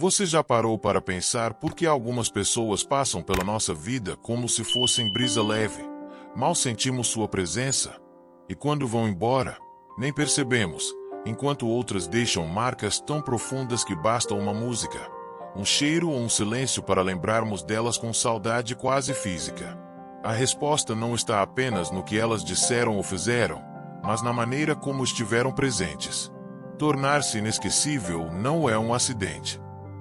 Você já parou para pensar por que algumas pessoas passam pela nossa vida como se fossem brisa leve? Mal sentimos sua presença, e quando vão embora, nem percebemos, enquanto outras deixam marcas tão profundas que basta uma música, um cheiro ou um silêncio para lembrarmos delas com saudade quase física. A resposta não está apenas no que elas disseram ou fizeram, mas na maneira como estiveram presentes. Tornar-se inesquecível não é um acidente.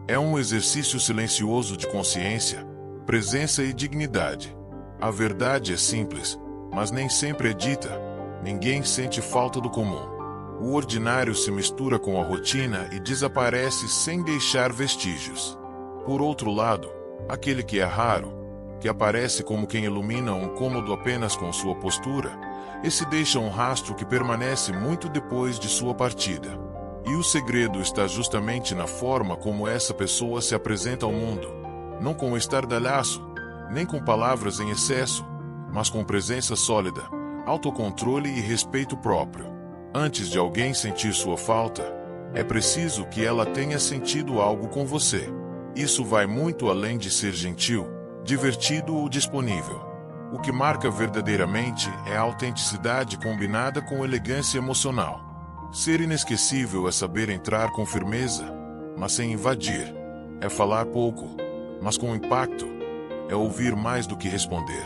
É um exercício silencioso de consciência, presença e dignidade. A verdade é simples, mas nem sempre é dita. Ninguém sente falta do comum. O ordinário se mistura com a rotina e desaparece sem deixar vestígios. Por outro lado, aquele que é raro, que aparece como quem ilumina um cômodo apenas com sua postura, esse deixa um rastro que permanece muito depois de sua partida. E o segredo está justamente na forma como essa pessoa se apresenta ao mundo, não com estardalhaço, nem com palavras em excesso, mas com presença sólida, autocontrole e respeito próprio. Antes de alguém sentir sua falta, é preciso que ela tenha sentido algo com você. Isso vai muito além de ser gentil, divertido ou disponível. O que marca verdadeiramente é a autenticidade combinada com elegância emocional. Ser inesquecível é saber entrar com firmeza, mas sem invadir. É falar pouco, mas com impacto. É ouvir mais do que responder,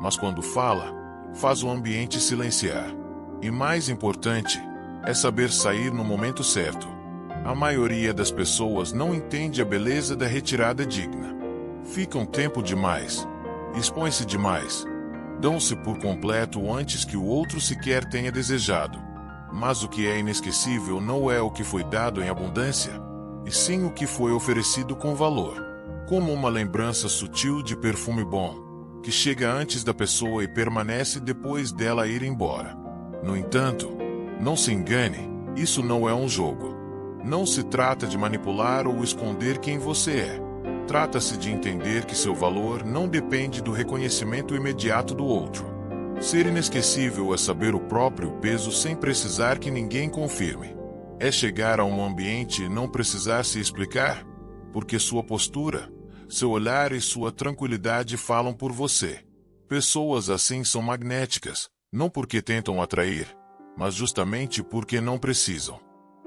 mas quando fala, faz o ambiente silenciar. E mais importante, é saber sair no momento certo. A maioria das pessoas não entende a beleza da retirada digna. Ficam tempo demais, expõem-se demais, dão-se por completo antes que o outro sequer tenha desejado. Mas o que é inesquecível não é o que foi dado em abundância, e sim o que foi oferecido com valor. Como uma lembrança sutil de perfume bom, que chega antes da pessoa e permanece depois dela ir embora. No entanto, não se engane, isso não é um jogo. Não se trata de manipular ou esconder quem você é. Trata-se de entender que seu valor não depende do reconhecimento imediato do outro. Ser inesquecível é saber o próprio peso sem precisar que ninguém confirme. É chegar a um ambiente e não precisar se explicar, porque sua postura, seu olhar e sua tranquilidade falam por você. Pessoas assim são magnéticas, não porque tentam atrair, mas justamente porque não precisam.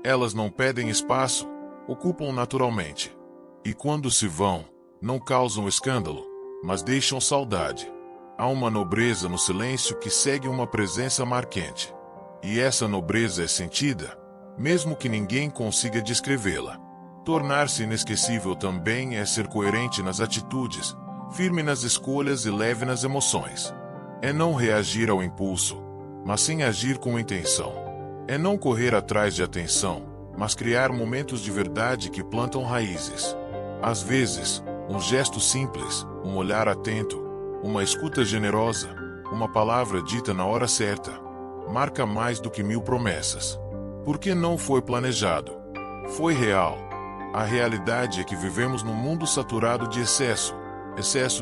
Elas não pedem espaço, ocupam naturalmente. E quando se vão, não causam escândalo, mas deixam saudade. Há uma nobreza no silêncio que segue uma presença marcante. E essa nobreza é sentida, mesmo que ninguém consiga descrevê-la. Tornar-se inesquecível também é ser coerente nas atitudes, firme nas escolhas e leve nas emoções. É não reagir ao impulso, mas sim agir com intenção. É não correr atrás de atenção, mas criar momentos de verdade que plantam raízes. Às vezes, um gesto simples, um olhar atento, uma escuta generosa, uma palavra dita na hora certa, marca mais do que 1000 promessas. Porque não foi planejado. Foi real. A realidade é que vivemos num mundo saturado de excesso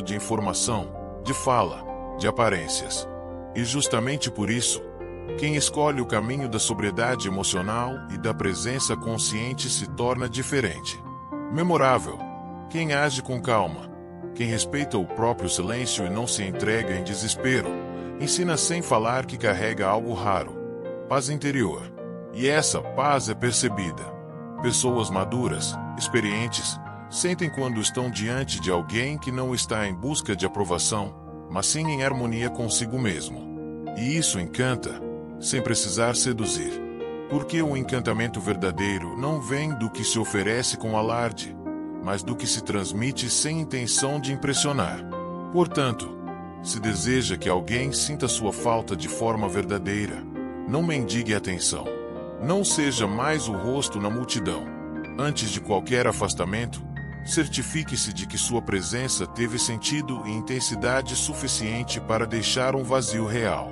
de informação, de fala, de aparências. E justamente por isso, quem escolhe o caminho da sobriedade emocional e da presença consciente se torna diferente. Memorável. Quem age com calma, quem respeita o próprio silêncio e não se entrega em desespero, ensina sem falar que carrega algo raro, paz interior. E essa paz é percebida. Pessoas maduras, experientes, sentem quando estão diante de alguém que não está em busca de aprovação, mas sim em harmonia consigo mesmo. E isso encanta, sem precisar seduzir. Porque o encantamento verdadeiro não vem do que se oferece com alarde, mas do que se transmite sem intenção de impressionar. Portanto, se deseja que alguém sinta sua falta de forma verdadeira, não mendigue atenção. Não seja mais o rosto na multidão. Antes de qualquer afastamento, certifique-se de que sua presença teve sentido e intensidade suficiente para deixar um vazio real.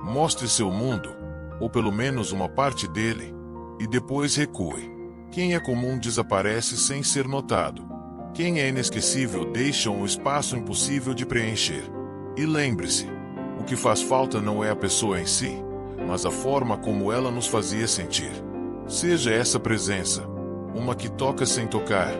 Mostre seu mundo, ou pelo menos uma parte dele, e depois recue. Quem é comum desaparece sem ser notado. Quem é inesquecível deixa um espaço impossível de preencher. E lembre-se, o que faz falta não é a pessoa em si, mas a forma como ela nos fazia sentir. Seja essa presença, uma que toca sem tocar,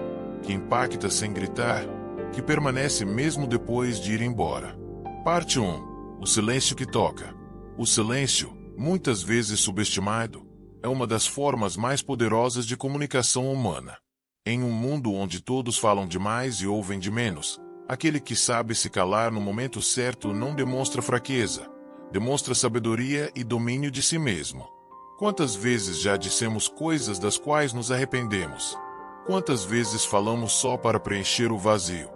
que impacta sem gritar, que permanece mesmo depois de ir embora. Parte 1. O silêncio que toca. O silêncio, muitas vezes subestimado, é uma das formas mais poderosas de comunicação humana. Em um mundo onde todos falam demais e ouvem de menos, aquele que sabe se calar no momento certo não demonstra fraqueza, demonstra sabedoria e domínio de si mesmo. Quantas vezes já dissemos coisas das quais nos arrependemos? Quantas vezes falamos só para preencher o vazio?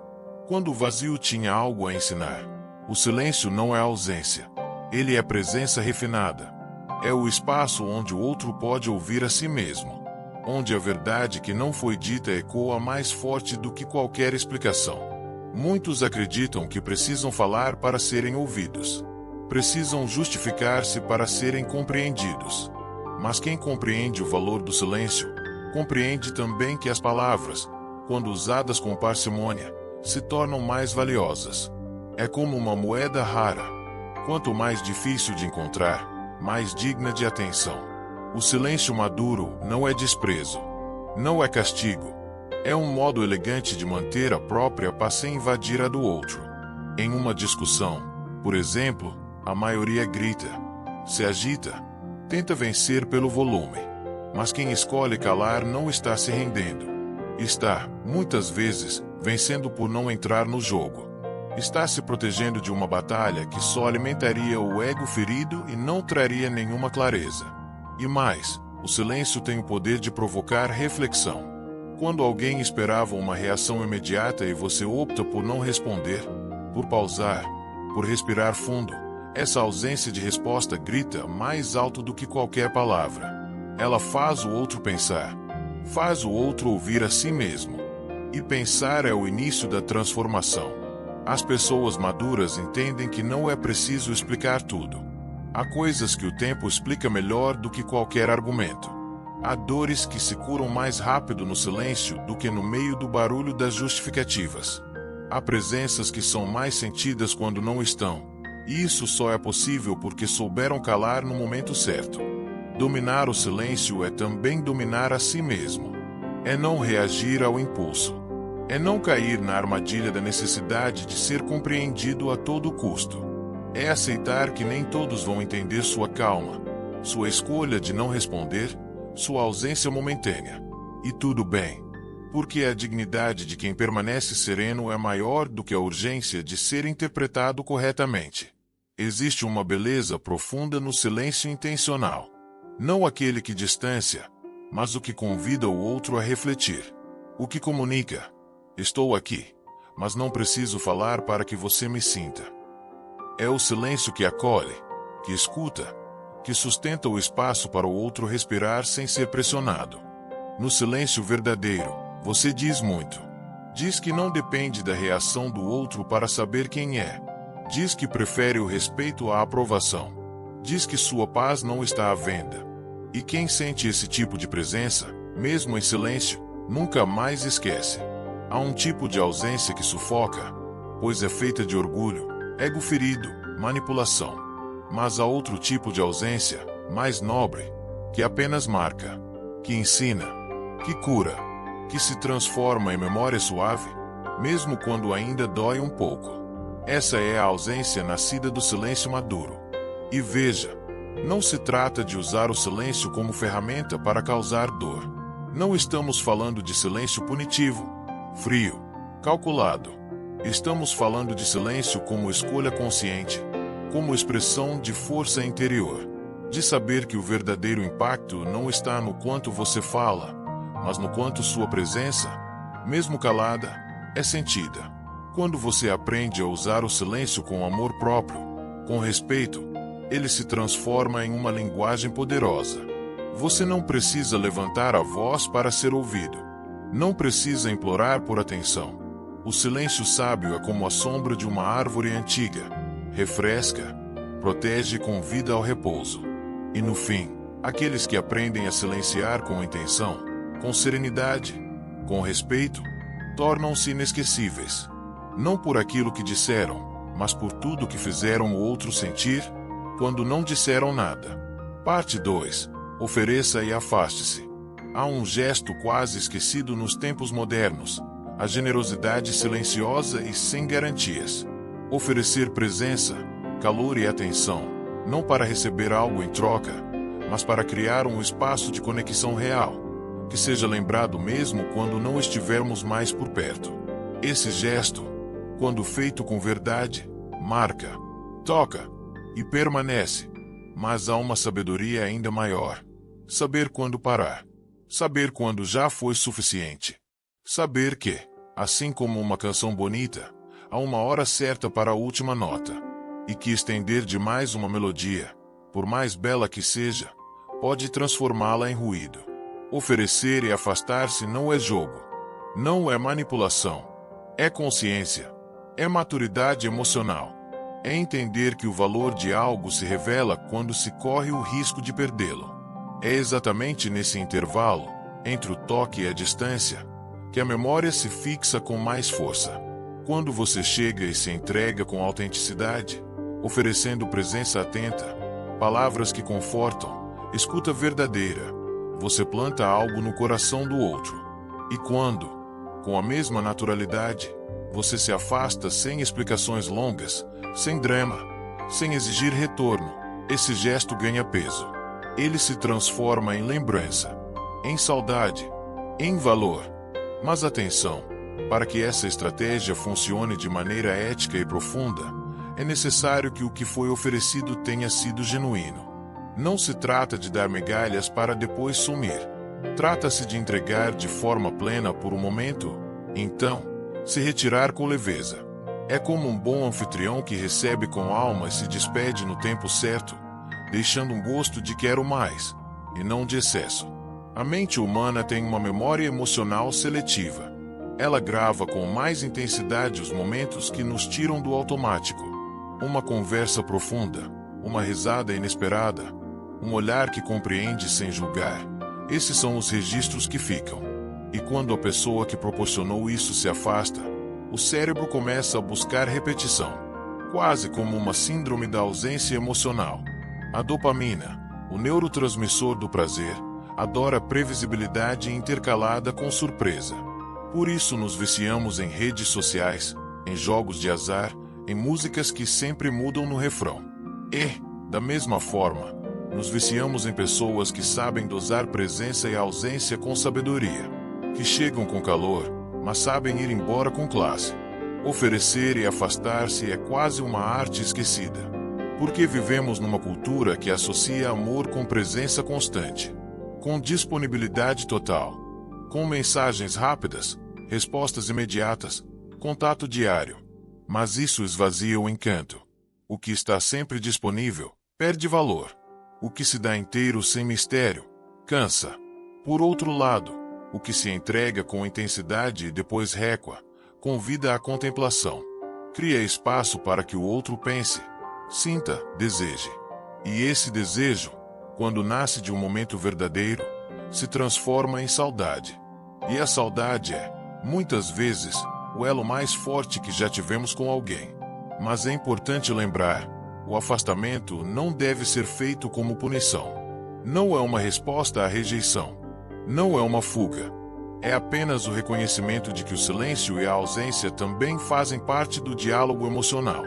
Quando o vazio tinha algo a ensinar. O silêncio não é ausência. Ele é presença refinada. É o espaço onde o outro pode ouvir a si mesmo. Onde a verdade que não foi dita ecoa mais forte do que qualquer explicação. Muitos acreditam que precisam falar para serem ouvidos. Precisam justificar-se para serem compreendidos. Mas quem compreende o valor do silêncio, compreende também que as palavras, quando usadas com parcimônia, se tornam mais valiosas. É como uma moeda rara. Quanto mais difícil de encontrar, mais digna de atenção. O silêncio maduro não é desprezo. Não é castigo. É um modo elegante de manter a própria paz sem invadir a do outro. Em uma discussão, por exemplo, a maioria grita, se agita, tenta vencer pelo volume. Mas quem escolhe calar não está se rendendo. Está, muitas vezes, vencendo por não entrar no jogo. Está se protegendo de uma batalha que só alimentaria o ego ferido e não traria nenhuma clareza. E mais, o silêncio tem o poder de provocar reflexão. Quando alguém esperava uma reação imediata e você opta por não responder, por pausar, por respirar fundo, essa ausência de resposta grita mais alto do que qualquer palavra. Ela faz o outro pensar, faz o outro ouvir a si mesmo. E pensar é o início da transformação. As pessoas maduras entendem que não é preciso explicar tudo. Há coisas que o tempo explica melhor do que qualquer argumento. Há dores que se curam mais rápido no silêncio do que no meio do barulho das justificativas. Há presenças que são mais sentidas quando não estão. E isso só é possível porque souberam calar no momento certo. Dominar o silêncio é também dominar a si mesmo. É não reagir ao impulso. É não cair na armadilha da necessidade de ser compreendido a todo custo. É aceitar que nem todos vão entender sua calma, sua escolha de não responder, sua ausência momentânea. E tudo bem, porque a dignidade de quem permanece sereno é maior do que a urgência de ser interpretado corretamente. Existe uma beleza profunda no silêncio intencional. Não aquele que distancia, mas o que convida o outro a refletir. O que comunica: estou aqui, mas não preciso falar para que você me sinta. É o silêncio que acolhe, que escuta, que sustenta o espaço para o outro respirar sem ser pressionado. No silêncio verdadeiro, você diz muito. Diz que não depende da reação do outro para saber quem é. Diz que prefere o respeito à aprovação. Diz que sua paz não está à venda. E quem sente esse tipo de presença, mesmo em silêncio, nunca mais esquece. Há um tipo de ausência que sufoca, pois é feita de orgulho, ego ferido, manipulação. Mas há outro tipo de ausência, mais nobre, que apenas marca, que ensina, que cura, que se transforma em memória suave, mesmo quando ainda dói um pouco. Essa é a ausência nascida do silêncio maduro. E veja, não se trata de usar o silêncio como ferramenta para causar dor. Não estamos falando de silêncio punitivo, frio, calculado. Estamos falando de silêncio como escolha consciente, como expressão de força interior, de saber que o verdadeiro impacto não está no quanto você fala, mas no quanto sua presença, mesmo calada, é sentida. Quando você aprende a usar o silêncio com amor próprio, com respeito, ele se transforma em uma linguagem poderosa. Você não precisa levantar a voz para ser ouvido. Não precisa implorar por atenção. O silêncio sábio é como a sombra de uma árvore antiga. Refresca, protege e convida ao repouso. E no fim, aqueles que aprendem a silenciar com intenção, com serenidade, com respeito, tornam-se inesquecíveis. Não por aquilo que disseram, mas por tudo que fizeram o outro sentir, quando não disseram nada. Parte 2. Ofereça e afaste-se. Há um gesto quase esquecido nos tempos modernos, a generosidade silenciosa e sem garantias. Oferecer presença, calor e atenção, não para receber algo em troca, mas para criar um espaço de conexão real, que seja lembrado mesmo quando não estivermos mais por perto. Esse gesto, quando feito com verdade, marca, toca e permanece, mas há uma sabedoria ainda maior. Saber quando parar. Saber quando já foi suficiente. Saber que, assim como uma canção bonita, há uma hora certa para a última nota, e que estender demais uma melodia, por mais bela que seja, pode transformá-la em ruído. Oferecer e afastar-se não é jogo, não é manipulação, é consciência, é maturidade emocional, é entender que o valor de algo se revela quando se corre o risco de perdê-lo. É exatamente nesse intervalo, entre o toque e a distância, que a memória se fixa com mais força. Quando você chega e se entrega com autenticidade, oferecendo presença atenta, palavras que confortam, escuta verdadeira, você planta algo no coração do outro. E quando, com a mesma naturalidade, você se afasta sem explicações longas, sem drama, sem exigir retorno, esse gesto ganha peso. Ele se transforma em lembrança, em saudade, em valor. Mas atenção, para que essa estratégia funcione de maneira ética e profunda, é necessário que o que foi oferecido tenha sido genuíno. Não se trata de dar migalhas para depois sumir. Trata-se de entregar de forma plena por um momento, então, se retirar com leveza. É como um bom anfitrião que recebe com alma e se despede no tempo certo, deixando um gosto de quero mais, e não de excesso. A mente humana tem uma memória emocional seletiva. Ela grava com mais intensidade os momentos que nos tiram do automático. Uma conversa profunda, uma risada inesperada, um olhar que compreende sem julgar. Esses são os registros que ficam. E quando a pessoa que proporcionou isso se afasta, o cérebro começa a buscar repetição, quase como uma síndrome da ausência emocional. A dopamina, o neurotransmissor do prazer, adora previsibilidade intercalada com surpresa. Por isso nos viciamos em redes sociais, em jogos de azar, em músicas que sempre mudam no refrão. E, da mesma forma, nos viciamos em pessoas que sabem dosar presença e ausência com sabedoria, que chegam com calor, mas sabem ir embora com classe. Oferecer e afastar-se é quase uma arte esquecida, porque vivemos numa cultura que associa amor com presença constante, com disponibilidade total, com mensagens rápidas, respostas imediatas, contato diário. Mas isso esvazia o encanto. O que está sempre disponível perde valor. O que se dá inteiro sem mistério cansa. Por outro lado, o que se entrega com intensidade e depois recua, convida à contemplação. Cria espaço para que o outro pense, sinta, deseje. E esse desejo, quando nasce de um momento verdadeiro, se transforma em saudade. E a saudade é, muitas vezes, o elo mais forte que já tivemos com alguém. Mas é importante lembrar, o afastamento não deve ser feito como punição. Não é uma resposta à rejeição. Não é uma fuga. É apenas o reconhecimento de que o silêncio e a ausência também fazem parte do diálogo emocional.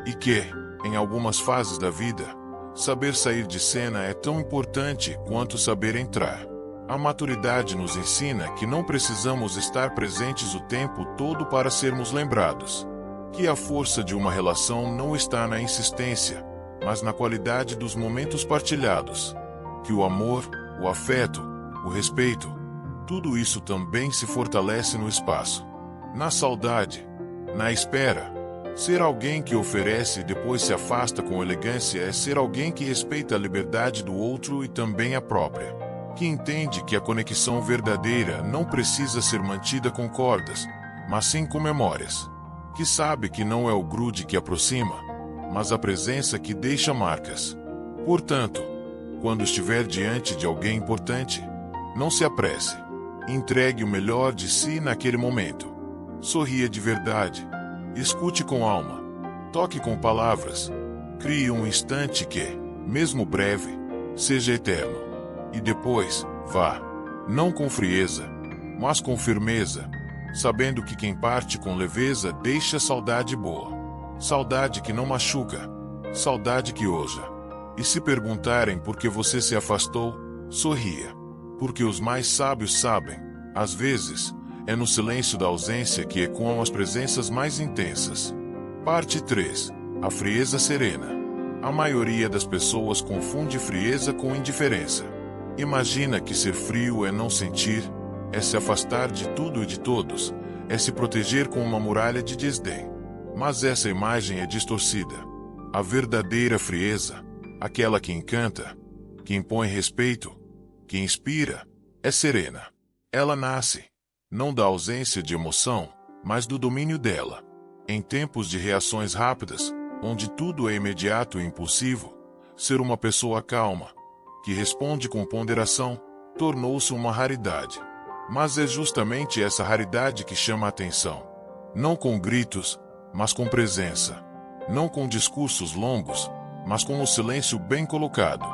E que, em algumas fases da vida, saber sair de cena é tão importante quanto saber entrar. A maturidade nos ensina que não precisamos estar presentes o tempo todo para sermos lembrados. Que a força de uma relação não está na insistência, mas na qualidade dos momentos partilhados. Que o amor, o afeto, o respeito, tudo isso também se fortalece no espaço. Na saudade, na espera. Ser alguém que oferece e depois se afasta com elegância é ser alguém que respeita a liberdade do outro e também a própria. Que entende que a conexão verdadeira não precisa ser mantida com cordas, mas sim com memórias. Que sabe que não é o grude que aproxima, mas a presença que deixa marcas. Portanto, quando estiver diante de alguém importante, não se apresse. Entregue o melhor de si naquele momento. Sorria de verdade. Escute com alma. Toque com palavras. Crie um instante que, mesmo breve, seja eterno. E depois, vá. Não com frieza, mas com firmeza. sabendo que quem parte com leveza deixa saudade boa. Saudade que não machuca, saudade que ousa. E se perguntarem por que você se afastou, sorria. Porque os mais sábios sabem, às vezes, é no silêncio da ausência que ecoam as presenças mais intensas. Parte 3. A frieza serena. A maioria das pessoas confunde frieza com indiferença. Imagina que ser frio é não sentir, é se afastar de tudo e de todos, é se proteger com uma muralha de desdém. Mas essa imagem é distorcida. A verdadeira frieza, aquela que encanta, que impõe respeito, que inspira, é serena. Ela nasce, não da ausência de emoção, mas do domínio dela. Em tempos de reações rápidas, onde tudo é imediato e impulsivo, ser uma pessoa calma, que responde com ponderação, tornou-se uma raridade. Mas é justamente essa raridade que chama a atenção. Não com gritos, mas com presença. Não com discursos longos, mas com o silêncio bem colocado.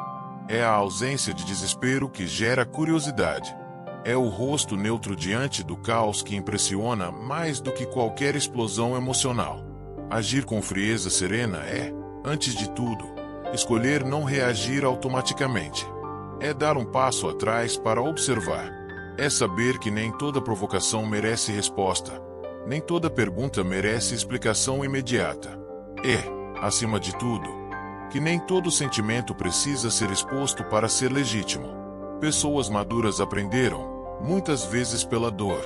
É a ausência de desespero que gera curiosidade. É o rosto neutro diante do caos que impressiona mais do que qualquer explosão emocional. Agir com frieza serena é, antes de tudo, escolher não reagir automaticamente. É dar um passo atrás para observar. É saber que nem toda provocação merece resposta. Nem toda pergunta merece explicação imediata. É, acima de tudo, que nem todo sentimento precisa ser exposto para ser legítimo. Pessoas maduras aprenderam, muitas vezes pela dor,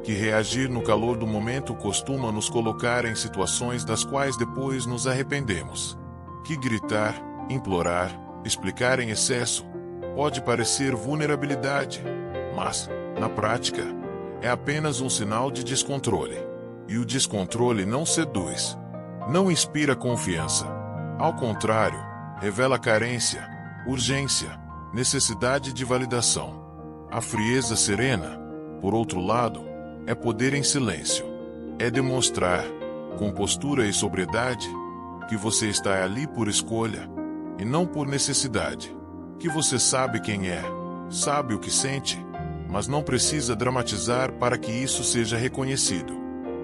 que reagir no calor do momento costuma nos colocar em situações das quais depois nos arrependemos. Que gritar, implorar, explicar em excesso, pode parecer vulnerabilidade, mas, na prática, é apenas um sinal de descontrole. E o descontrole não seduz, não inspira confiança. Ao contrário, revela carência, urgência, necessidade de validação. A frieza serena, por outro lado, é poder em silêncio. É demonstrar, com postura e sobriedade, que você está ali por escolha, e não por necessidade. Que você sabe quem é, sabe o que sente, mas não precisa dramatizar para que isso seja reconhecido.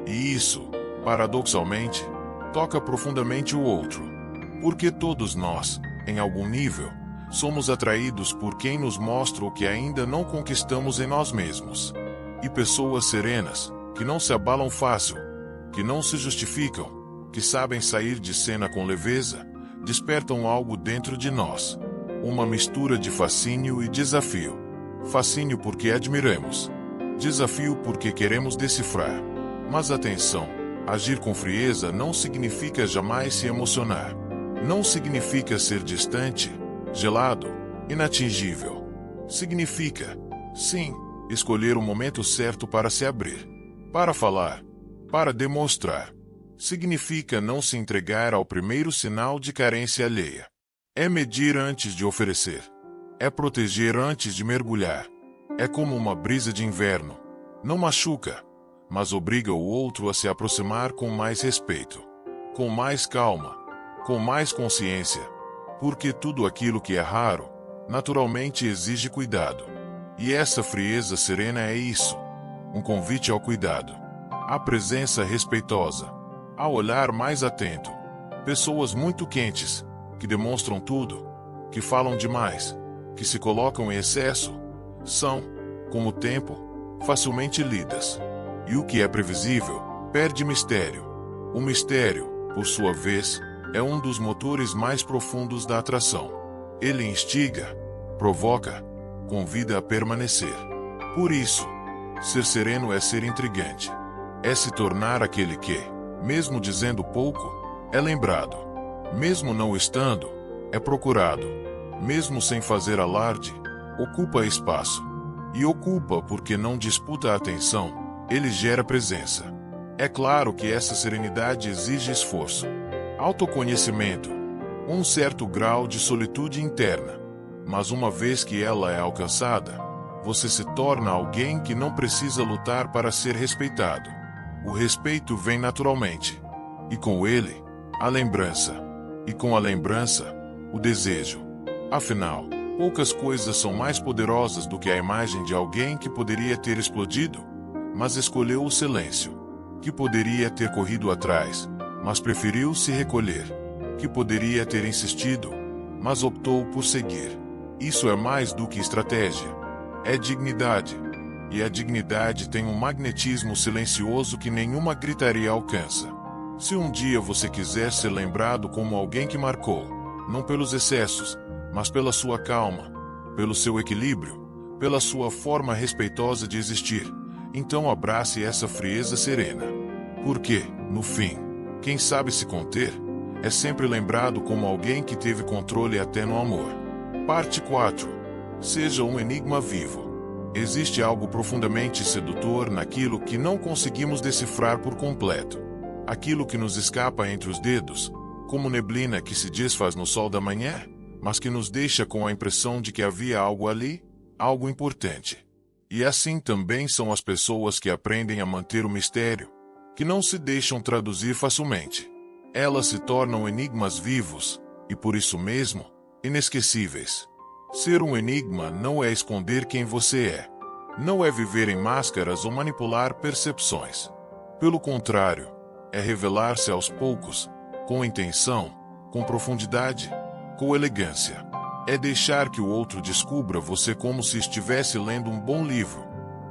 E isso, paradoxalmente, toca profundamente o outro. Porque todos nós, em algum nível, somos atraídos por quem nos mostra o que ainda não conquistamos em nós mesmos. E pessoas serenas, que não se abalam fácil, que não se justificam, que sabem sair de cena com leveza, despertam algo dentro de nós. Uma mistura de fascínio e desafio. Fascínio porque admiramos. Desafio porque queremos decifrar. Mas atenção, agir com frieza não significa jamais se emocionar. Não significa ser distante, gelado, inatingível. Significa, sim, escolher o momento certo para se abrir, para falar, para demonstrar. Significa não se entregar ao primeiro sinal de carência alheia. É medir antes de oferecer. É proteger antes de mergulhar. É como uma brisa de inverno. Não machuca, mas obriga o outro a se aproximar com mais respeito, com mais calma, com mais consciência. Porque tudo aquilo que é raro, naturalmente exige cuidado. E essa frieza serena é isso. Um convite ao cuidado. À presença respeitosa. Ao olhar mais atento. Pessoas muito quentes, que demonstram tudo, que falam demais, que se colocam em excesso, são, com o tempo, facilmente lidas. E o que é previsível, perde mistério. O mistério, por sua vez, é um dos motores mais profundos da atração. Ele instiga, provoca, convida a permanecer. Por isso, ser sereno é ser intrigante. É se tornar aquele que, mesmo dizendo pouco, é lembrado. Mesmo não estando, é procurado. Mesmo sem fazer alarde, ocupa espaço. E ocupa porque não disputa a atenção, ele gera presença. É claro que essa serenidade exige esforço, autoconhecimento, um certo grau de solitude interna. Mas uma vez que ela é alcançada, você se torna alguém que não precisa lutar para ser respeitado. O respeito vem naturalmente. E com ele, a lembrança. E com a lembrança, o desejo. Afinal, poucas coisas são mais poderosas do que a imagem de alguém que poderia ter explodido, mas escolheu o silêncio. Que poderia ter corrido atrás, mas preferiu se recolher. Que poderia ter insistido, mas optou por seguir. Isso é mais do que estratégia. É dignidade. E a dignidade tem um magnetismo silencioso que nenhuma gritaria alcança. Se um dia você quiser ser lembrado como alguém que marcou, não pelos excessos, mas pela sua calma, pelo seu equilíbrio, pela sua forma respeitosa de existir, então abrace essa frieza serena. Porque, no fim, quem sabe se conter, é sempre lembrado como alguém que teve controle até no amor. Parte 4. Seja um enigma vivo. Existe algo profundamente sedutor naquilo que não conseguimos decifrar por completo. Aquilo que nos escapa entre os dedos, como neblina que se desfaz no sol da manhã, mas que nos deixa com a impressão de que havia algo ali, algo importante. E assim também são as pessoas que aprendem a manter o mistério, que não se deixam traduzir facilmente. Elas se tornam enigmas vivos, e por isso mesmo, inesquecíveis. Ser um enigma não é esconder quem você é. Não é viver em máscaras ou manipular percepções. Pelo contrário, é revelar-se aos poucos, com intenção, com profundidade, com elegância. É deixar que o outro descubra você como se estivesse lendo um bom livro,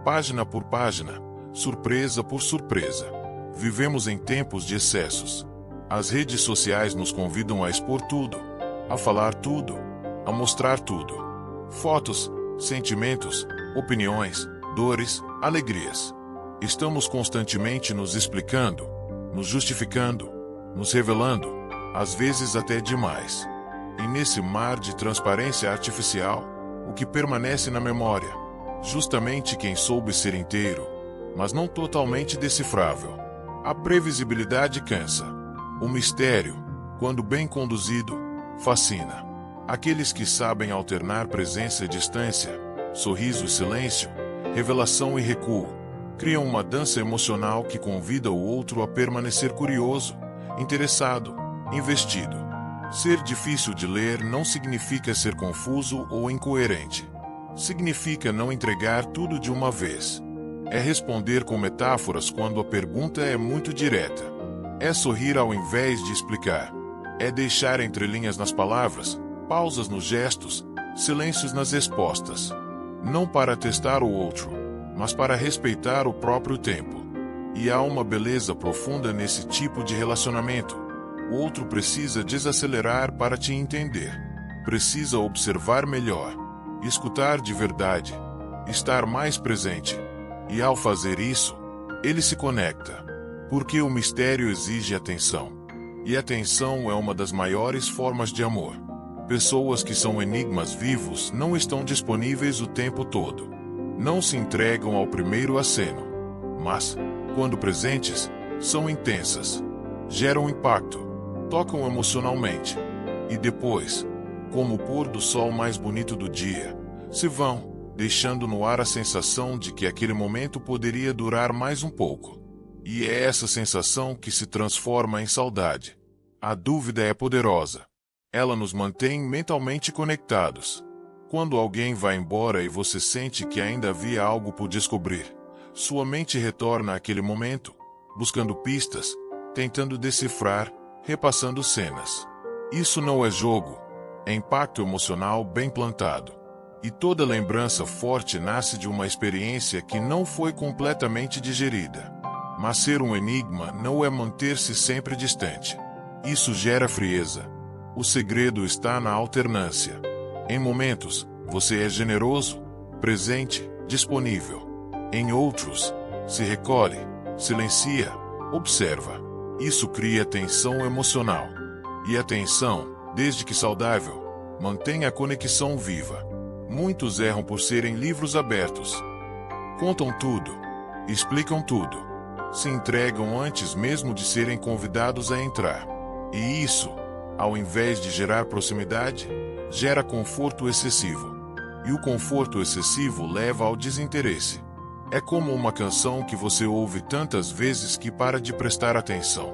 página por página, surpresa por surpresa. Vivemos em tempos de excessos. As redes sociais nos convidam a expor tudo, a falar tudo, a mostrar tudo. Fotos, sentimentos, opiniões, dores, alegrias. Estamos constantemente nos explicando, nos justificando, nos revelando, às vezes até demais. E nesse mar de transparência artificial, o que permanece na memória? Justamente quem soube ser inteiro, mas não totalmente decifrável. A previsibilidade cansa. O mistério, quando bem conduzido, fascina. Aqueles que sabem alternar presença e distância, sorriso e silêncio, revelação e recuo, criam uma dança emocional que convida o outro a permanecer curioso, interessado, investido. Ser difícil de ler não significa ser confuso ou incoerente. Significa não entregar tudo de uma vez. É responder com metáforas quando a pergunta é muito direta. É sorrir ao invés de explicar. É deixar entrelinhas nas palavras, pausas nos gestos, silêncios nas respostas. Não para testar o outro, mas para respeitar o próprio tempo. E há uma beleza profunda nesse tipo de relacionamento. O outro precisa desacelerar para te entender. Precisa observar melhor, escutar de verdade, estar mais presente. E ao fazer isso, ele se conecta. Porque o mistério exige atenção. E atenção é uma das maiores formas de amor. Pessoas que são enigmas vivos não estão disponíveis o tempo todo. Não se entregam ao primeiro aceno. Mas, quando presentes, são intensas. Geram impacto. Tocam emocionalmente. E depois, como o pôr do sol mais bonito do dia, se vão, deixando no ar a sensação de que aquele momento poderia durar mais um pouco. E é essa sensação que se transforma em saudade. A dúvida é poderosa. Ela nos mantém mentalmente conectados. Quando alguém vai embora e você sente que ainda havia algo por descobrir, sua mente retorna àquele momento, buscando pistas, tentando decifrar, repassando cenas. Isso não é jogo, é impacto emocional bem plantado. E toda lembrança forte nasce de uma experiência que não foi completamente digerida. Mas ser um enigma não é manter-se sempre distante. Isso gera frieza. O segredo está na alternância. Em momentos, você é generoso, presente, disponível. Em outros, se recolhe, silencia, observa. Isso cria tensão emocional. E a tensão, desde que saudável, mantém a conexão viva. Muitos erram por serem livros abertos. Contam tudo, explicam tudo, se entregam antes mesmo de serem convidados a entrar. E isso, ao invés de gerar proximidade, gera conforto excessivo. E o conforto excessivo leva ao desinteresse. É como uma canção que você ouve tantas vezes que para de prestar atenção.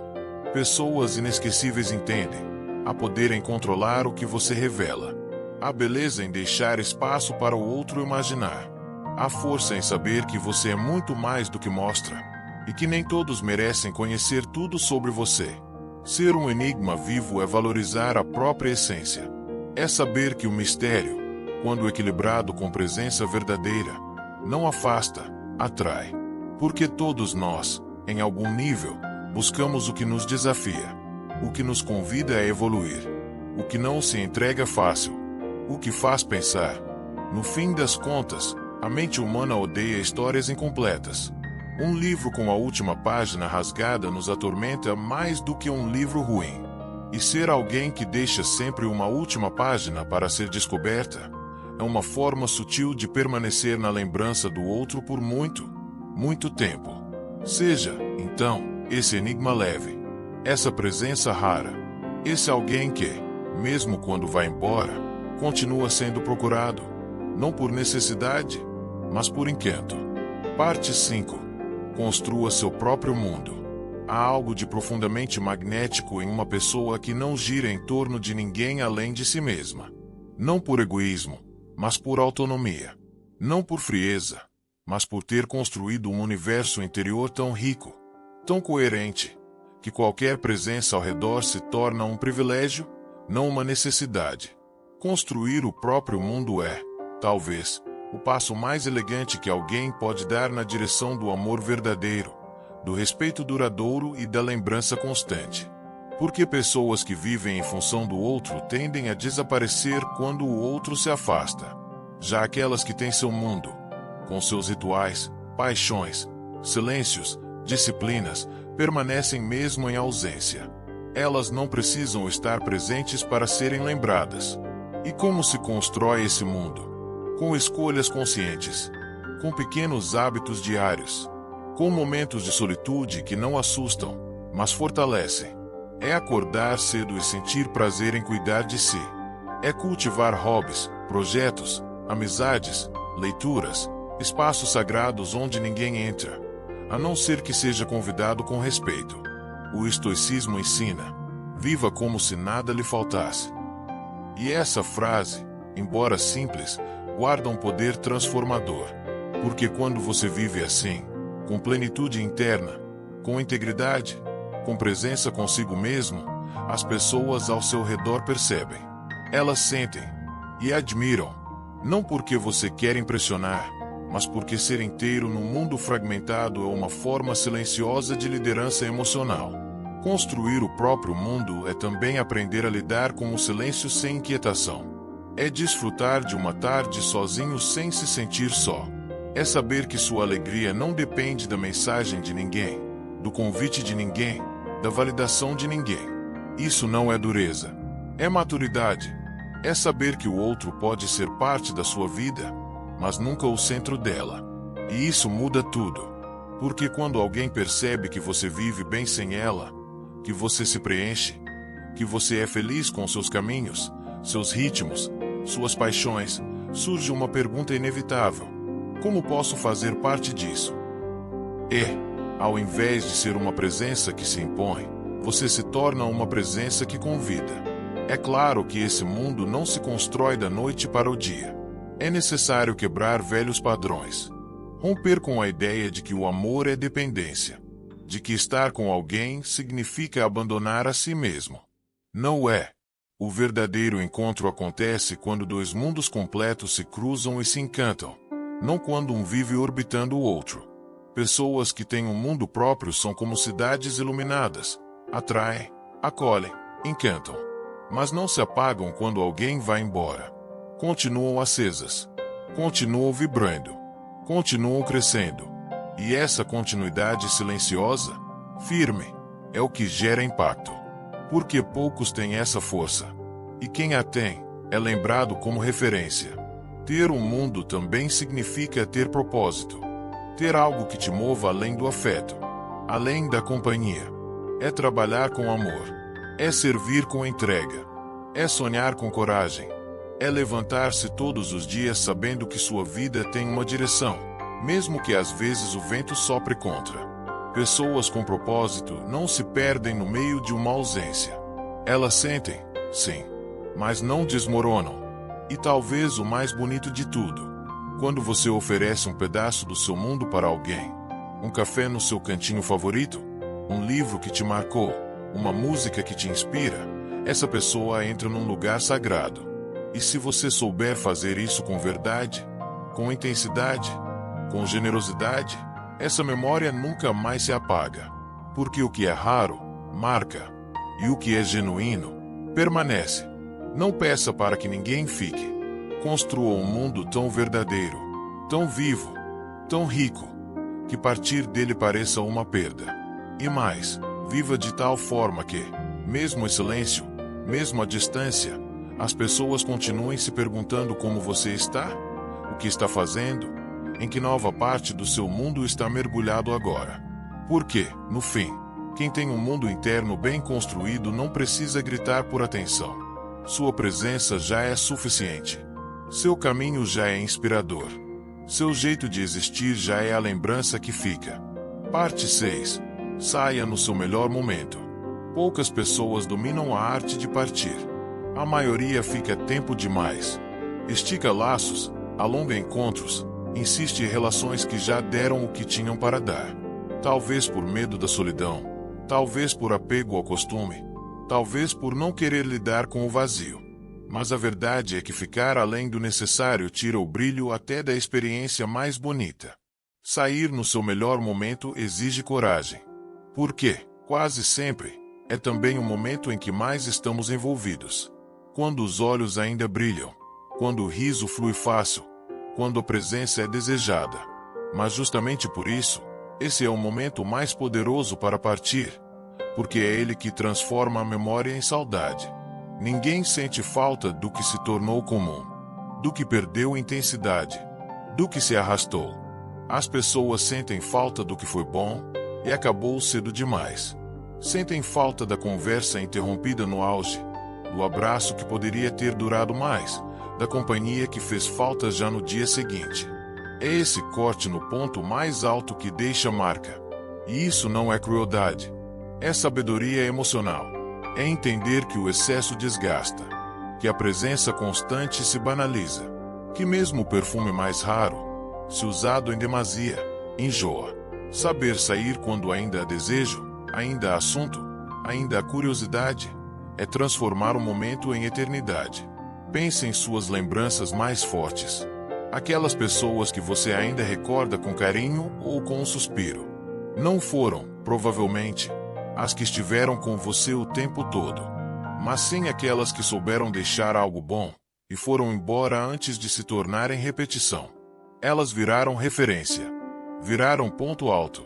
Pessoas inesquecíveis entendem, há poder em controlar o que você revela. Há beleza em deixar espaço para o outro imaginar. Há força em saber que você é muito mais do que mostra, e que nem todos merecem conhecer tudo sobre você. Ser um enigma vivo é valorizar a própria essência. É saber que o mistério, quando equilibrado com presença verdadeira, não afasta, atrai. Porque todos nós, em algum nível, buscamos o que nos desafia, o que nos convida a evoluir, o que não se entrega fácil, o que faz pensar. No fim das contas, a mente humana odeia histórias incompletas. Um livro com a última página rasgada nos atormenta mais do que um livro ruim. E ser alguém que deixa sempre uma última página para ser descoberta é uma forma sutil de permanecer na lembrança do outro por muito, muito tempo. Seja, então, esse enigma leve, essa presença rara, esse alguém que, mesmo quando vai embora, continua sendo procurado, não por necessidade, mas por encanto. Parte 5. Construa seu próprio mundo. Há algo de profundamente magnético em uma pessoa que não gira em torno de ninguém além de si mesma. Não por egoísmo, mas por autonomia. Não por frieza, mas por ter construído um universo interior tão rico, tão coerente, que qualquer presença ao redor se torna um privilégio, não uma necessidade. Construir o próprio mundo é, talvez, o passo mais elegante que alguém pode dar na direção do amor verdadeiro, do respeito duradouro e da lembrança constante. Porque pessoas que vivem em função do outro tendem a desaparecer quando o outro se afasta. Já aquelas que têm seu mundo, com seus rituais, paixões, silêncios, disciplinas, permanecem mesmo em ausência. Elas não precisam estar presentes para serem lembradas. E como se constrói esse mundo? Com escolhas conscientes, com pequenos hábitos diários, com momentos de solitude que não assustam, mas fortalecem. É acordar cedo e sentir prazer em cuidar de si. É cultivar hobbies, projetos, amizades, leituras, espaços sagrados onde ninguém entra, a não ser que seja convidado com respeito. O estoicismo ensina: viva como se nada lhe faltasse. E essa frase, embora simples, guarda um poder transformador. Porque quando você vive assim, com plenitude interna, com integridade, com presença consigo mesmo, as pessoas ao seu redor percebem. Elas sentem e admiram, não porque você quer impressionar, mas porque ser inteiro num mundo fragmentado é uma forma silenciosa de liderança emocional. Construir o próprio mundo é também aprender a lidar com o silêncio sem inquietação. É desfrutar de uma tarde sozinho sem se sentir só. É saber que sua alegria não depende da mensagem de ninguém, do convite de ninguém, da validação de ninguém. Isso não é dureza. É maturidade. É saber que o outro pode ser parte da sua vida, mas nunca o centro dela. E isso muda tudo. Porque quando alguém percebe que você vive bem sem ela, que você se preenche, que você é feliz com seus caminhos, seus ritmos, suas paixões, surge uma pergunta inevitável: como posso fazer parte disso? E, ao invés de ser uma presença que se impõe, você se torna uma presença que convida. É claro que esse mundo não se constrói da noite para o dia. É necessário quebrar velhos padrões. Romper com a ideia de que o amor é dependência. De que estar com alguém significa abandonar a si mesmo. Não é. O verdadeiro encontro acontece quando dois mundos completos se cruzam e se encantam, não quando um vive orbitando o outro. Pessoas que têm um mundo próprio são como cidades iluminadas, atraem, acolhem, encantam. Mas não se apagam quando alguém vai embora. Continuam acesas, continuam vibrando, continuam crescendo. E essa continuidade silenciosa, firme, é o que gera impacto. Porque poucos têm essa força. E quem a tem, é lembrado como referência. Ter um mundo também significa ter propósito. Ter algo que te mova além do afeto, além da companhia. É trabalhar com amor. É servir com entrega. É sonhar com coragem. É levantar-se todos os dias sabendo que sua vida tem uma direção, mesmo que às vezes o vento sopre contra. Pessoas com propósito não se perdem no meio de uma ausência. Elas sentem, sim, mas não desmoronam. E talvez o mais bonito de tudo, Quando você oferece um pedaço do seu mundo para alguém, um café no seu cantinho favorito, um livro que te marcou, uma música que te inspira, essa pessoa entra num lugar sagrado. E se você souber fazer isso com verdade, com intensidade, com generosidade, essa memória nunca mais se apaga. Porque o que é raro, marca. E o que é genuíno, permanece. Não peça para que ninguém fique. Construa um mundo tão verdadeiro, tão vivo, tão rico, que partir dele pareça uma perda. E mais, viva de tal forma que, mesmo em silêncio, mesmo à distância, as pessoas continuem se perguntando como você está, o que está fazendo, em que nova parte do seu mundo está mergulhado agora. Porque, no fim, quem tem um mundo interno bem construído não precisa gritar por atenção. Sua presença já é suficiente. Seu caminho já é inspirador. Seu jeito de existir já é a lembrança que fica. Parte 6. Saia no seu melhor momento. Poucas pessoas dominam a arte de partir. A maioria fica tempo demais. Estica laços, alonga encontros, insiste em relações que já deram o que tinham para dar. Talvez por medo da solidão, talvez por apego ao costume, talvez por não querer lidar com o vazio. Mas a verdade é que ficar além do necessário tira o brilho até da experiência mais bonita. Sair no seu melhor momento exige coragem. Porque, quase sempre, é também o momento em que mais estamos envolvidos. Quando os olhos ainda brilham, quando o riso flui fácil, quando a presença é desejada. Mas justamente por isso, esse é o momento mais poderoso para partir, porque é ele que transforma a memória em saudade. Ninguém sente falta do que se tornou comum, do que perdeu intensidade, do que se arrastou. As pessoas sentem falta do que foi bom e acabou cedo demais. Sentem falta da conversa interrompida no auge, do abraço que poderia ter durado mais, da companhia que fez falta já no dia seguinte. É esse corte no ponto mais alto que deixa marca. E isso não é crueldade. É sabedoria emocional. É entender que o excesso desgasta, que a presença constante se banaliza, que mesmo o perfume mais raro, se usado em demasia, enjoa. Saber sair quando ainda há desejo, ainda há assunto, ainda há curiosidade, é transformar o momento em eternidade. Pense em suas lembranças mais fortes. Aquelas pessoas que você ainda recorda com carinho ou com um suspiro. Não foram, provavelmente, as que estiveram com você o tempo todo, mas sim aquelas que souberam deixar algo bom e foram embora antes de se tornarem repetição. Elas viraram referência, viraram ponto alto,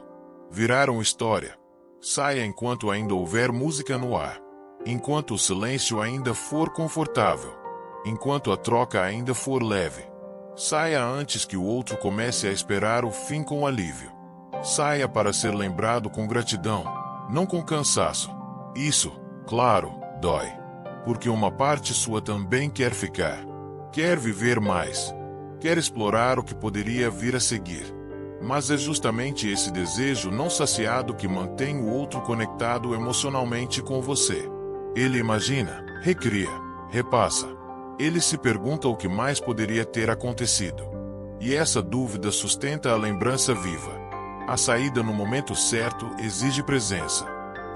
viraram história. Saia enquanto ainda houver música no ar, enquanto o silêncio ainda for confortável, enquanto a troca ainda for leve. Saia antes que o outro comece a esperar o fim com alívio. Saia para ser lembrado com gratidão, não com cansaço. Isso, claro, dói. Porque uma parte sua também quer ficar. Quer viver mais. Quer explorar o que poderia vir a seguir. Mas é justamente esse desejo não saciado que mantém o outro conectado emocionalmente com você. Ele imagina, recria, repassa. Ele se pergunta o que mais poderia ter acontecido. E essa dúvida sustenta a lembrança viva. A saída no momento certo exige presença,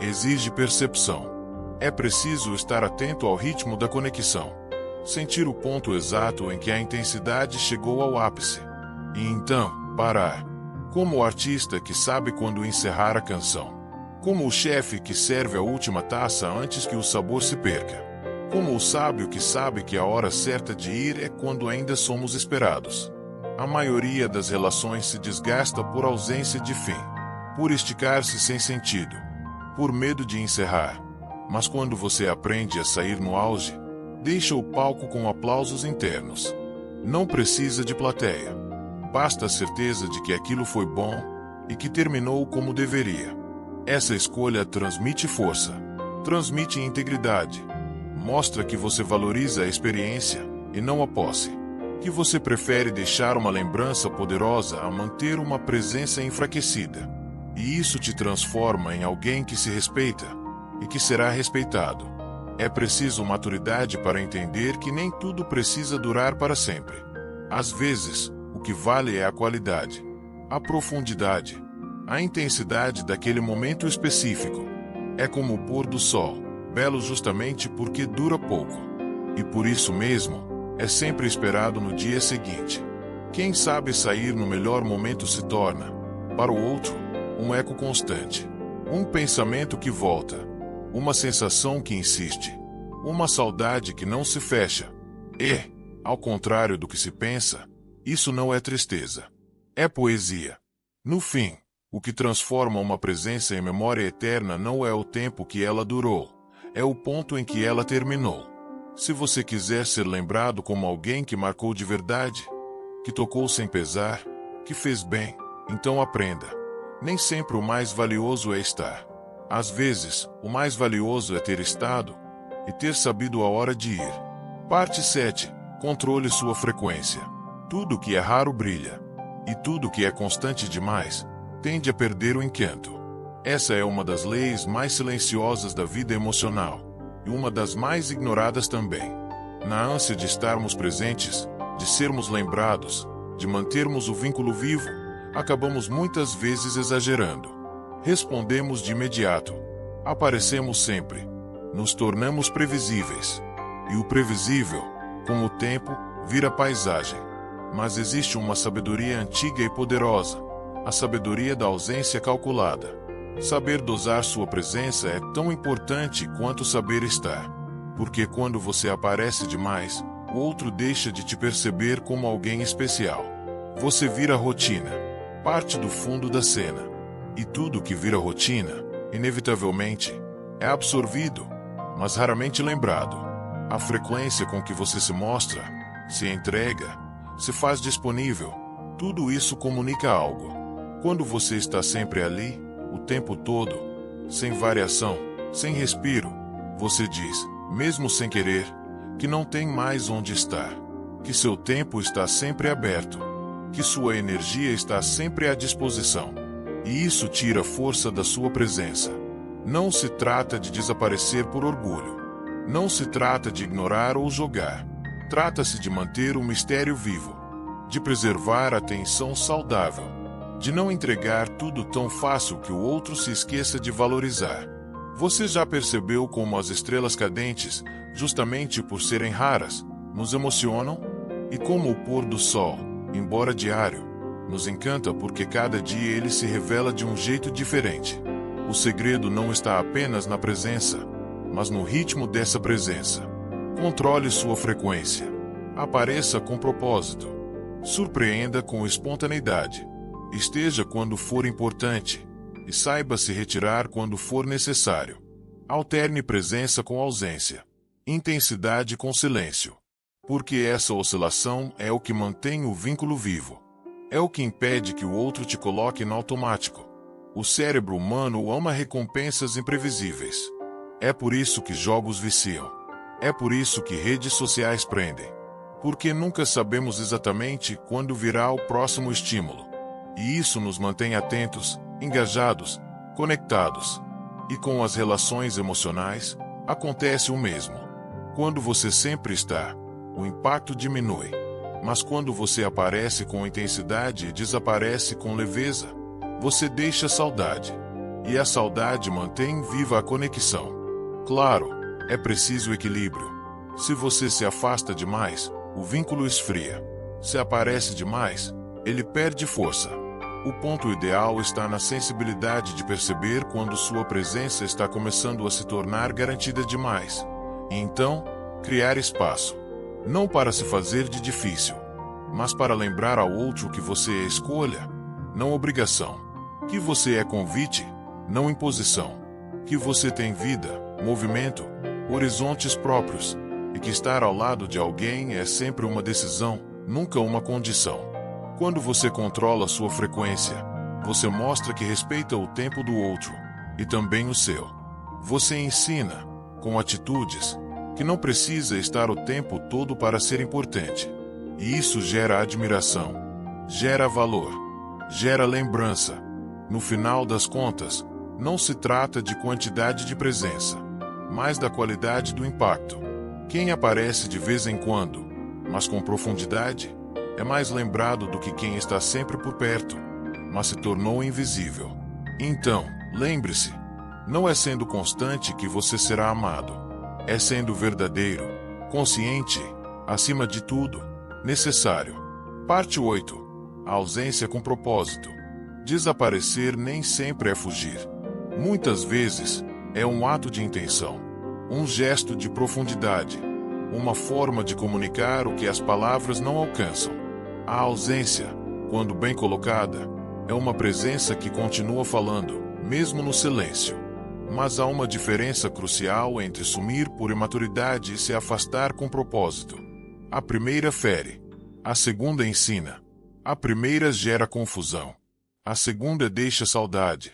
exige percepção. É preciso estar atento ao ritmo da conexão, sentir o ponto exato em que a intensidade chegou ao ápice. E então, parar. Como o artista que sabe quando encerrar a canção. Como o chefe que serve a última taça antes que o sabor se perca. Como o sábio que sabe que a hora certa de ir é quando ainda somos esperados. A maioria das relações se desgasta por ausência de fim, por esticar-se sem sentido, por medo de encerrar. Mas quando você aprende a sair no auge, deixa o palco com aplausos internos. Não precisa de plateia. Basta a certeza de que aquilo foi bom e que terminou como deveria. Essa escolha transmite força, transmite integridade, mostra que você valoriza a experiência e não a posse. Que você prefere deixar uma lembrança poderosa a manter uma presença enfraquecida. E isso te transforma em alguém que se respeita e que será respeitado. É preciso maturidade para entender que nem tudo precisa durar para sempre. Às vezes, O que vale é a qualidade, a profundidade, a intensidade daquele momento específico. É como o pôr do sol, belo justamente porque dura pouco. E por isso mesmo, é sempre esperado no dia seguinte. Quem sabe sair no melhor momento se torna, para o outro, um eco constante. Um pensamento que volta. Uma sensação que insiste. Uma saudade que não se fecha. E, ao contrário do que se pensa, isso não é tristeza. É poesia. No fim, o que transforma uma presença em memória eterna não é o tempo que ela durou, é o ponto em que ela terminou. Se você quiser ser lembrado como alguém que marcou de verdade, que tocou sem pesar, que fez bem, então aprenda. Nem sempre o mais valioso é estar. Às vezes, o mais valioso é ter estado e ter sabido a hora de ir. Parte 7. Controle sua frequência. Tudo que é raro brilha, e tudo que é constante demais tende a perder o encanto. Essa é uma das leis mais silenciosas da vida emocional, e uma das mais ignoradas também. Na ânsia de estarmos presentes, de sermos lembrados, de mantermos o vínculo vivo, acabamos muitas vezes exagerando. Respondemos de imediato. Aparecemos sempre. Nos tornamos previsíveis. E o previsível, com o tempo, vira paisagem. Mas existe uma sabedoria antiga e poderosa, a sabedoria da ausência calculada. Saber dosar sua presença é tão importante quanto saber estar. Porque quando você aparece demais, o outro deixa de te perceber como alguém especial. Você vira rotina, parte do fundo da cena. E tudo que vira rotina, inevitavelmente, é absorvido, mas raramente lembrado. A frequência com que você se mostra, se entrega, se faz disponível, tudo isso comunica algo. Quando você está sempre ali, o tempo todo, sem variação, sem respiro, você diz, mesmo sem querer, que não tem mais onde estar, que seu tempo está sempre aberto, que sua energia está sempre à disposição. E isso tira força da sua presença. Não se trata de desaparecer por orgulho. Não se trata de ignorar ou jogar. Trata-se de manter o mistério vivo, de preservar a tensão saudável, de não entregar tudo tão fácil que o outro se esqueça de valorizar. Você já percebeu como as estrelas cadentes, justamente por serem raras, nos emocionam? E como o pôr do sol, embora diário, nos encanta porque cada dia ele se revela de um jeito diferente. O segredo não está apenas na presença, mas no ritmo dessa presença. Controle sua frequência. Apareça com propósito. Surpreenda com espontaneidade. Esteja quando for importante, e saiba se retirar quando for necessário. Alterne presença com ausência, intensidade com silêncio. Porque essa oscilação é o que mantém o vínculo vivo. É o que impede que o outro te coloque no automático. O cérebro humano ama recompensas imprevisíveis. É por isso que jogos viciam. É por isso que redes sociais prendem. Porque nunca sabemos exatamente quando virá o próximo estímulo. E isso nos mantém atentos, engajados, conectados. E com as relações emocionais, acontece o mesmo. Quando você sempre está, o impacto diminui. Mas quando você aparece com intensidade e desaparece com leveza, você deixa saudade. E a saudade mantém viva a conexão. Claro, é preciso equilíbrio. Se você se afasta demais, o vínculo esfria. Se aparece demais, ele perde força. O ponto ideal está na sensibilidade de perceber quando sua presença está começando a se tornar garantida demais. E então, criar espaço. Não para se fazer de difícil, mas para lembrar ao outro que você é escolha, não obrigação. Que você é convite, não imposição. Que você tem vida, movimento, horizontes próprios, e que estar ao lado de alguém é sempre uma decisão, nunca uma condição. Quando você controla sua frequência, você mostra que respeita o tempo do outro, e também o seu. Você ensina, com atitudes, que não precisa estar o tempo todo para ser importante. E isso gera admiração, gera valor, gera lembrança. No final das contas, não se trata de quantidade de presença, mas da qualidade do impacto. Quem aparece de vez em quando, mas com profundidade, É mais lembrado do que quem está sempre por perto, mas se tornou invisível. Então, lembre-se, não é sendo constante que você será amado. É sendo verdadeiro, consciente, acima de tudo, necessário. Parte 8. A ausência com propósito. Desaparecer nem sempre é fugir. Muitas vezes, é um ato de intenção, um gesto de profundidade, uma forma de comunicar o que as palavras não alcançam. A ausência, quando bem colocada, é uma presença que continua falando, mesmo no silêncio. Mas há uma diferença crucial entre sumir por imaturidade e se afastar com propósito. A primeira fere, a segunda ensina. A primeira gera confusão, a segunda deixa saudade.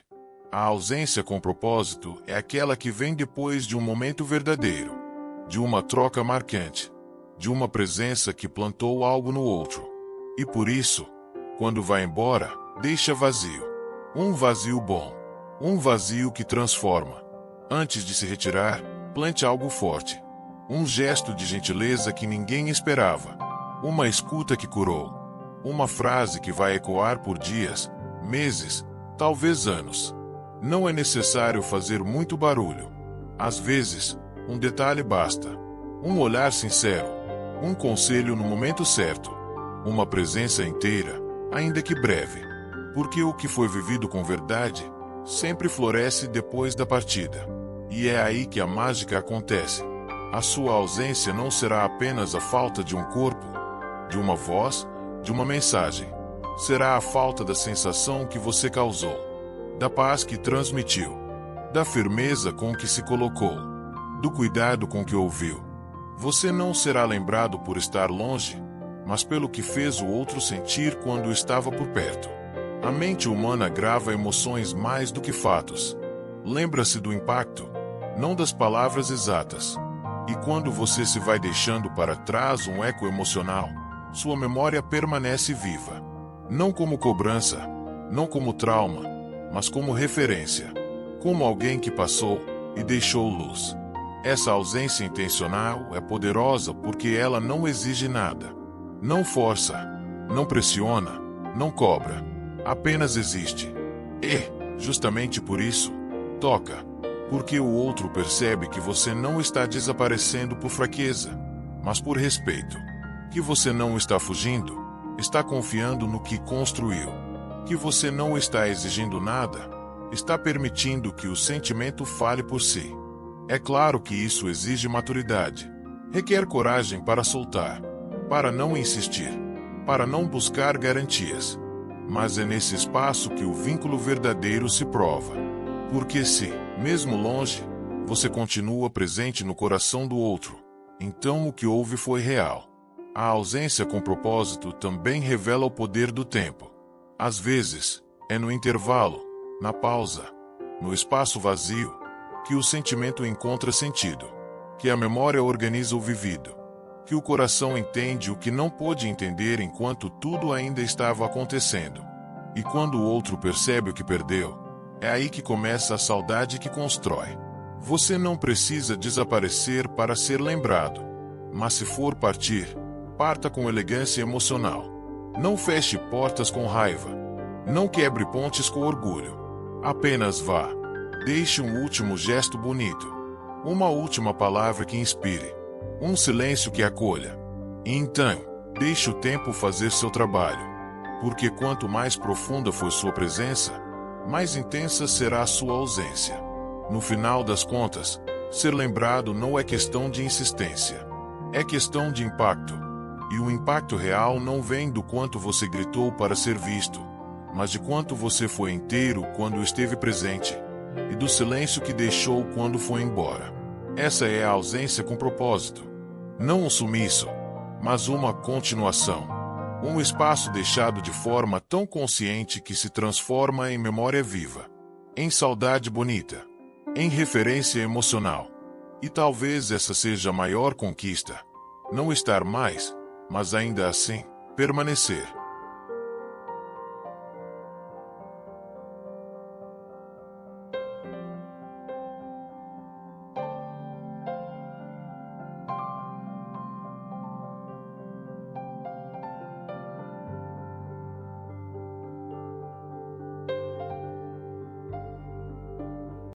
A ausência com propósito é aquela que vem depois de um momento verdadeiro, de uma troca marcante, de uma presença que plantou algo no outro. E por isso, quando vai embora, deixa vazio. Um vazio bom, um vazio que transforma. Antes de se retirar, plante algo forte. Um gesto de gentileza que ninguém esperava. Uma escuta que curou. Uma frase que vai ecoar por dias, meses, talvez anos. Não é necessário fazer muito barulho. Às vezes, um detalhe basta. Um olhar sincero. Um conselho no momento certo. Uma presença inteira, ainda que breve. Porque o que foi vivido com verdade sempre floresce depois da partida. E é aí que a mágica acontece. A sua ausência não será apenas a falta de um corpo, de uma voz, de uma mensagem. Será a falta da sensação que você causou, da paz que transmitiu, da firmeza com que se colocou, do cuidado com que ouviu. Você não será lembrado por estar longe, mas pelo que fez o outro sentir quando estava por perto. A mente humana grava emoções mais do que fatos. Lembra-se do impacto, não das palavras exatas. E quando você se vai deixando para trás um eco emocional, sua memória permanece viva. Não como cobrança, não como trauma, mas como referência. Como alguém que passou e deixou luz. Essa ausência intencional é poderosa porque ela não exige nada. Não força, não pressiona, não cobra. Apenas existe. E, justamente por isso, toca. Porque o outro percebe que você não está desaparecendo por fraqueza, mas por respeito. Que você não está fugindo, está confiando no que construiu. Que você não está exigindo nada, está permitindo que o sentimento fale por si. É claro que isso exige maturidade. Requer coragem para soltar, para não insistir, para não buscar garantias. Mas é nesse espaço que o vínculo verdadeiro se prova. Porque se, mesmo longe, você continua presente no coração do outro, então o que houve foi real. A ausência com propósito também revela o poder do tempo. Às vezes, é no intervalo, na pausa, no espaço vazio, que o sentimento encontra sentido, que a memória organiza o vivido, que o coração entende o que não pôde entender enquanto tudo ainda estava acontecendo. E quando o outro percebe o que perdeu, é aí que começa a saudade que constrói. Você não precisa desaparecer para ser lembrado, mas se for partir, parta com elegância emocional. Não feche portas com raiva. Não quebre pontes com orgulho. Apenas vá. Deixe um último gesto bonito. Uma última palavra que inspire. Um silêncio que acolha. E então, deixe o tempo fazer seu trabalho. Porque quanto mais profunda for sua presença, mais intensa será a sua ausência. No final das contas, ser lembrado não é questão de insistência. É questão de impacto. E o impacto real não vem do quanto você gritou para ser visto, mas de quanto você foi inteiro quando esteve presente, e do silêncio que deixou quando foi embora. Essa é a ausência com propósito. Não um sumiço, mas uma continuação. Um espaço deixado de forma tão consciente que se transforma em memória viva, em saudade bonita, em referência emocional. E talvez essa seja a maior conquista. Não estar mais, mas ainda assim, permanecer.